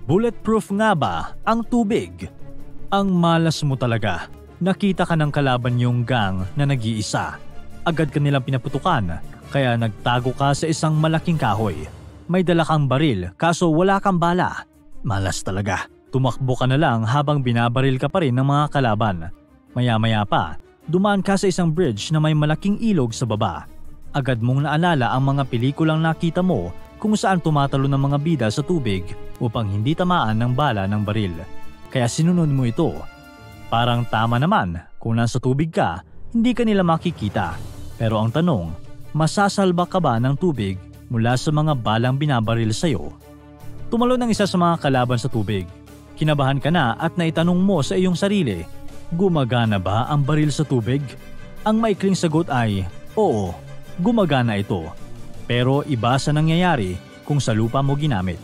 Bulletproof nga ba ang tubig? Ang malas mo talaga. Nakita ka ng kalaban yung gang na nag-iisa. Agad ka nilang pinaputukan, kaya nagtago ka sa isang malaking kahoy. May dala kang baril kaso wala kang bala. Malas talaga. Tumakbo ka na lang habang binabaril ka pa rin ng mga kalaban. Maya-maya pa, dumaan ka sa isang bridge na may malaking ilog sa baba. Agad mong naalala ang mga pelikulang nakita mo kung saan tumatalo ng mga bida sa tubig upang hindi tamaan ng bala ng baril. Kaya sinunod mo ito. Parang tama naman, kung nasa tubig ka, hindi ka nila makikita. Pero ang tanong, masasalba ka ba ng tubig mula sa mga balang binabaril sa'yo? Tumalon ng isa sa mga kalaban sa tubig. Kinabahan ka na at naitanong mo sa iyong sarili, gumagana ba ang baril sa tubig? Ang maikling sagot ay, oo, gumagana ito. Pero iba sa nangyayari kung sa lupa mo ginamit.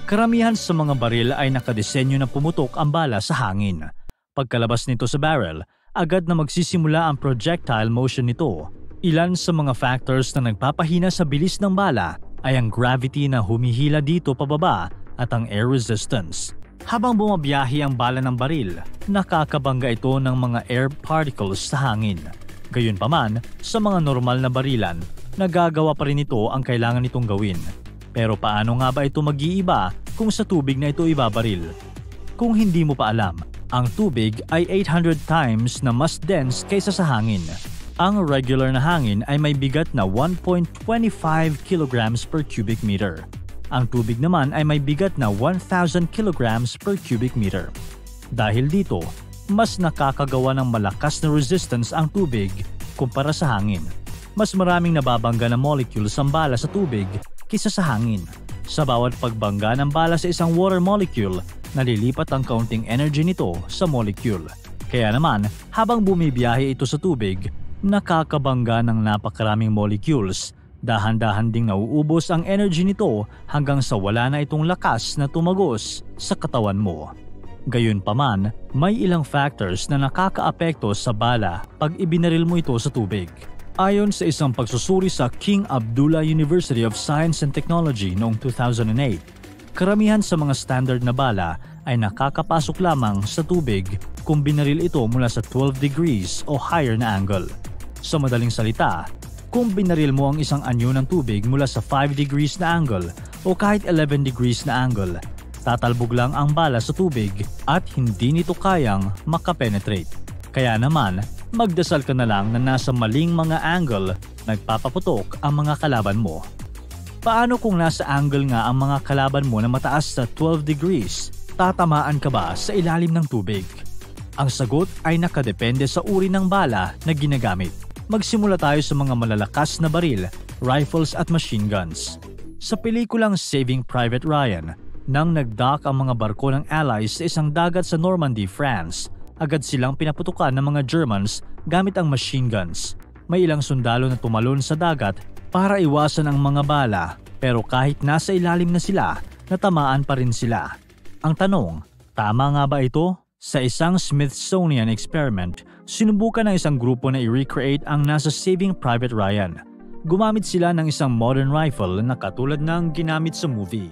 Karamihan sa mga baril ay nakadesenyo na pumutok ang bala sa hangin. Pagkalabas nito sa barrel, agad na magsisimula ang projectile motion nito. Ilan sa mga factors na nagpapahina sa bilis ng bala ay ang gravity na humihila dito pababa at ang air resistance. Habang bumabiyahe ang bala ng baril, nakakabangga ito ng mga air particles sa hangin. Gayunpaman, sa mga normal na barilan, nagagawa pa rin ito ang kailangan nitong gawin. Pero paano nga ba ito mag-iiba kung sa tubig na ito ibabaril? Kung hindi mo pa alam, ang tubig ay 800 times na mas dense kaysa sa hangin. Ang regular na hangin ay may bigat na 1.25 kilograms per cubic meter. Ang tubig naman ay may bigat na 1,000 kilograms per cubic meter. Dahil dito, mas nakakagawa ng malakas na resistance ang tubig kumpara sa hangin. Mas maraming nababangga na molecules ang bala sa tubig kaysa sa hangin. Sa bawat pagbangga ng bala sa isang water molecule, nalilipat ang kaunting energy nito sa molecule. Kaya naman, habang bumibiyahe ito sa tubig, nakakabangga ng napakaraming molecules. Dahan-dahan ding nauubos ang energy nito hanggang sa wala na itong lakas na tumagos sa katawan mo. Gayunpaman, may ilang factors na nakakaapekto sa bala pag ibinaril mo ito sa tubig. Ayon sa isang pagsusuri sa King Abdullah University of Science and Technology noong 2008, karamihan sa mga standard na bala ay nakakapasok lamang sa tubig kung binaril ito mula sa 12 degrees o higher na angle. Sa madaling salita, kung binaril mo ang isang anyo ng tubig mula sa 5 degrees na angle o kahit 11 degrees na angle, tatalbog lang ang bala sa tubig at hindi nito kayang makapenetrate. Kaya naman, magdasal ka na lang na nasa maling mga angle nagpapaputok ang mga kalaban mo. Paano kung nasa angle nga ang mga kalaban mo na mataas sa 12 degrees? Tatamaan ka ba sa ilalim ng tubig? Ang sagot ay nakadepende sa uri ng bala na ginagamit. Magsimula tayo sa mga malalakas na baril, rifles at machine guns. Sa pelikulang Saving Private Ryan, nang nagdock ang mga barko ng Allies sa isang dagat sa Normandy, France, agad silang pinaputukan ng mga Germans gamit ang machine guns. May ilang sundalo na tumalon sa dagat para iwasan ang mga bala, pero kahit nasa ilalim na sila, natamaan pa rin sila. Ang tanong, tama nga ba ito? Sa isang Smithsonian experiment, sinubukan ng isang grupo na i-recreate ang nasa Saving Private Ryan. Gumamit sila ng isang modern rifle na katulad ng ginamit sa movie.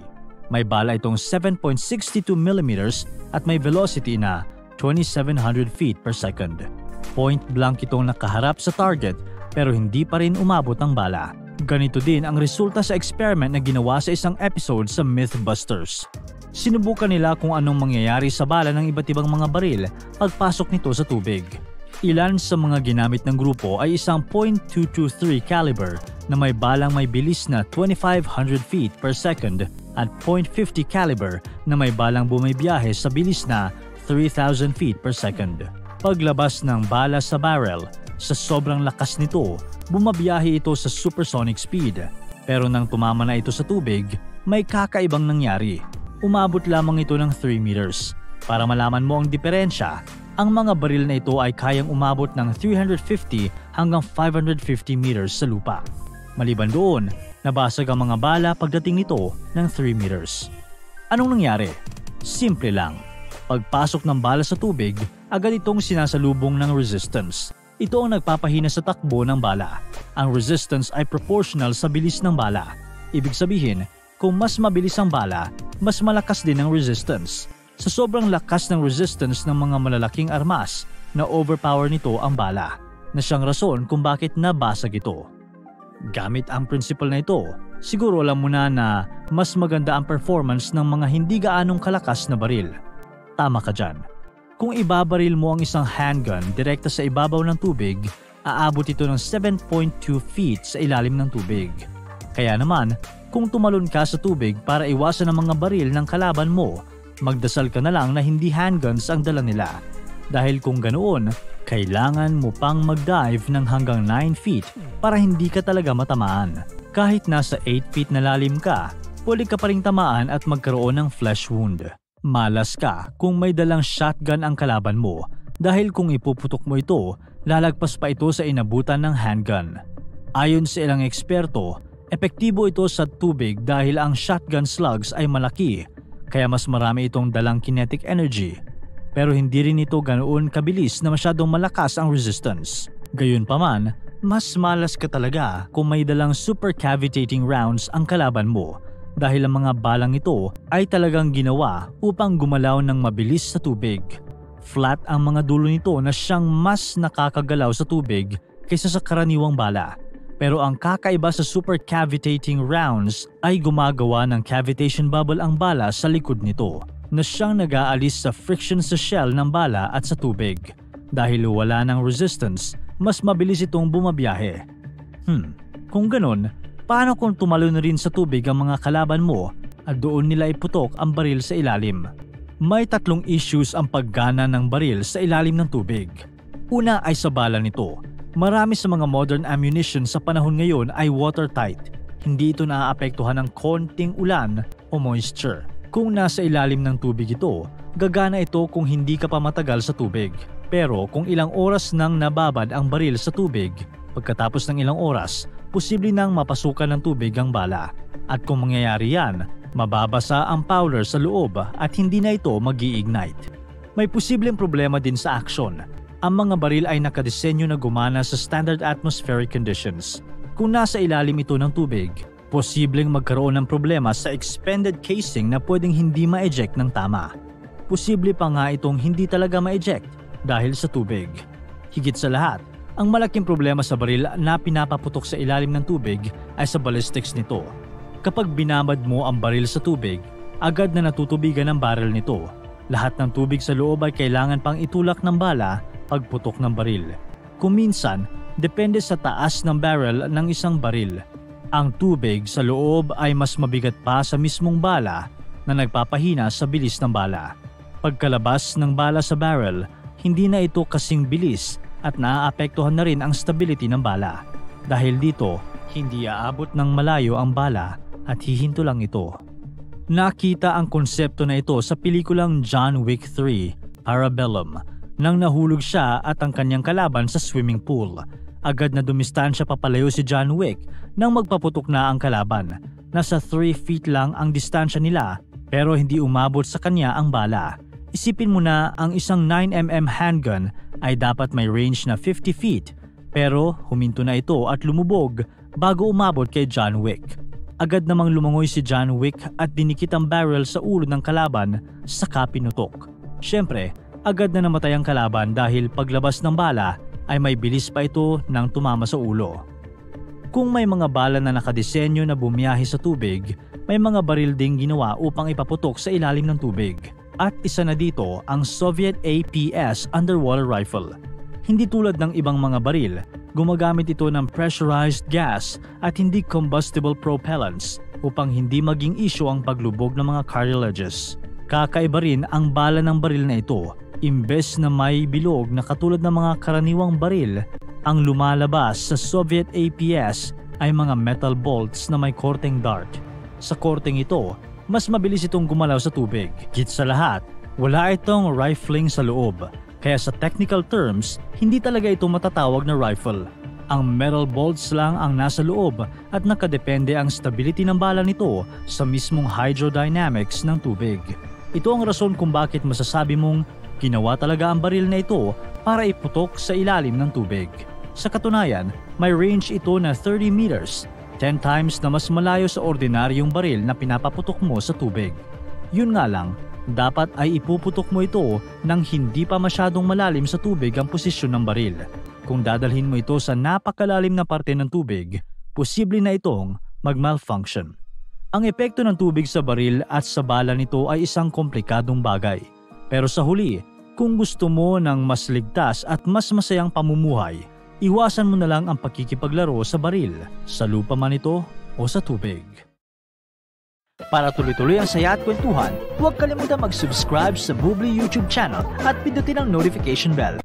May bala itong 7.62mm at may velocity na 2,700 feet per second. Point blank itong nakaharap sa target pero hindi pa rin umabot ang bala. Ganito din ang resulta sa experiment na ginawa sa isang episode sa Mythbusters. Sinubukan nila kung anong mangyayari sa bala ng iba't ibang mga baril pagpasok nito sa tubig. Ilan sa mga ginamit ng grupo ay isang .223 caliber na may balang may bilis na 2,500 feet per second at .50 caliber na may balang bumibiyahe sa bilis na 3,000 feet per second. Paglabas ng bala sa barrel, sa sobrang lakas nito, bumabiyahe ito sa supersonic speed. Pero nang tumama na ito sa tubig, may kakaibang nangyari. Umabot lamang ito ng 3 meters. Para malaman mo ang diferensya, ang mga baril na ito ay kayang umabot ng 350 hanggang 550 meters sa lupa. Maliban doon, nabasag ang mga bala pagdating nito ng 3 meters. Anong nangyari? Simple lang. Pagpasok ng bala sa tubig, agad itong sinasalubong ng resistance. Ito ang nagpapahina sa takbo ng bala. Ang resistance ay proportional sa bilis ng bala. Ibig sabihin, kung mas mabilis ang bala, mas malakas din ang resistance. Sa sobrang lakas ng resistance ng mga malalaking armas, na overpower nito ang bala, na siyang rason kung bakit nabasag ito. Gamit ang principle na ito, siguro alam mo na mas maganda ang performance ng mga hindi gaanong kalakas na baril. Tama ka dyan. Kung ibabaril mo ang isang handgun direkta sa ibabaw ng tubig, aabot ito ng 7.2 feet sa ilalim ng tubig. Kaya naman, kung tumalon ka sa tubig para iwasan ang mga baril ng kalaban mo, magdasal ka na lang na hindi handguns ang dala nila. Dahil kung ganoon, kailangan mo pang mag-dive ng hanggang 9 feet para hindi ka talaga matamaan. Kahit nasa 8 feet na lalim ka, pwede ka pa ring tamaan at magkaroon ng flesh wound. Malas ka kung may dalang shotgun ang kalaban mo dahil kung ipuputok mo ito, lalagpas pa ito sa inabutan ng handgun. Ayon sa ilang eksperto, epektibo ito sa tubig dahil ang shotgun slugs ay malaki, kaya mas marami itong dalang kinetic energy. Pero hindi rin ito ganoon kabilis na masyadong malakas ang resistance. Gayunpaman, mas malas ka talaga kung may dalang super cavitating rounds ang kalaban mo dahil ang mga balang ito ay talagang ginawa upang gumalaw ng mabilis sa tubig. Flat ang mga dulo nito na siyang mas nakakagalaw sa tubig kaysa sa karaniwang bala. Pero ang kakaiba sa super cavitating rounds ay gumagawa ng cavitation bubble ang bala sa likod nito na siyang nag-aalis sa friction sa shell ng bala at sa tubig. Dahil wala ng resistance, mas mabilis itong bumabiyahe. Kung ganun, paano kung tumalon na rin sa tubig ang mga kalaban mo at doon nila iputok ang baril sa ilalim? May tatlong issues ang paggana ng baril sa ilalim ng tubig. Una ay sa bala nito. Marami sa mga modern ammunition sa panahon ngayon ay watertight. Hindi ito naaapektuhan ng konting ulan o moisture. Kung nasa ilalim ng tubig ito, gagana ito kung hindi ka pa matagal sa tubig. Pero kung ilang oras nang nababad ang baril sa tubig, pagkatapos ng ilang oras, posible nang mapasukan ng tubig ang bala. At kung mangyayari yan, mababasa ang powder sa loob at hindi na ito mag-i-ignite. May posibleng problema din sa action. Ang mga baril ay nakadesenyo na gumana sa standard atmospheric conditions. Kung nasa ilalim ito ng tubig, posibleng magkaroon ng problema sa expanded casing na pwedeng hindi ma-eject ng tama. Posible pa nga itong hindi talaga ma-eject dahil sa tubig. Higit sa lahat, ang malaking problema sa baril na pinapaputok sa ilalim ng tubig ay sa ballistics nito. Kapag binabad mo ang baril sa tubig, agad na natutubigan ang barrel nito. Lahat ng tubig sa loob ay kailangan pang itulak ng bala pagputok ng baril. Kung minsan, depende sa taas ng barrel ng isang baril. Ang tubig sa loob ay mas mabigat pa sa mismong bala na nagpapahina sa bilis ng bala. Pagkalabas ng bala sa barrel, hindi na ito kasing bilis at naaapektuhan na rin ang stability ng bala. Dahil dito, hindi aabot ng malayo ang bala at hihinto lang ito. Nakita ang konsepto na ito sa pelikulang John Wick 3, Parabellum, nang nahulog siya at ang kanyang kalaban sa swimming pool. Agad na dumistansya papalayo si John Wick nang magpaputok na ang kalaban. Nasa 3 feet lang ang distansya nila pero hindi umabot sa kanya ang bala. Isipin mo na ang isang 9mm handgun ay dapat may range na 50 feet pero huminto na ito at lumubog bago umabot kay John Wick. Agad namang lumangoy si John Wick at dinikit ang barrel sa ulo ng kalaban saka pinutok. Siyempre, agad na namatay ang kalaban dahil paglabas ng bala ay may bilis pa ito nang tumama sa ulo. Kung may mga bala na nakadesenyo na bumiyahe sa tubig, may mga baril ding ginawa upang ipaputok sa ilalim ng tubig. At isa na dito ang Soviet APS underwater rifle. Hindi tulad ng ibang mga baril, gumagamit ito ng pressurized gas at hindi combustible propellants upang hindi maging issue ang paglubog ng mga cartilages. Kakaiba rin ang bala ng baril na ito. Imbes na may bilog na katulad ng mga karaniwang baril, ang lumalabas sa Soviet APS ay mga metal bolts na may korteng dart. Sa korteng ito, mas mabilis itong gumalaw sa tubig. Higit sa lahat, wala itong rifling sa loob. Kaya sa technical terms, hindi talaga ito matatawag na rifle. Ang metal bolts lang ang nasa loob at nakadepende ang stability ng bala nito sa mismong hydrodynamics ng tubig. Ito ang rason kung bakit masasabi mong ginawa talaga ang baril na ito para iputok sa ilalim ng tubig. Sa katunayan, may range ito na 30 meters. 10 times na mas malayo sa ordinaryong baril na pinapaputok mo sa tubig. Yun nga lang, dapat ay ipuputok mo ito nang hindi pa masyadong malalim sa tubig ang posisyon ng baril. Kung dadalhin mo ito sa napakalalim na parte ng tubig, posible na itong mag-malfunction. Ang epekto ng tubig sa baril at sa bala nito ay isang komplikadong bagay. Pero sa huli, kung gusto mo ng mas ligtas at mas masayang pamumuhay, iwasan mo na lang ang pagkikipaglaro sa baril, sa lupa man ito o sa tubig. Para tuloy-tuloy ang saya at kwentuhan, huwag kalimutan mag-subscribe sa Bubbly YouTube channel at pindutin ang notification bell.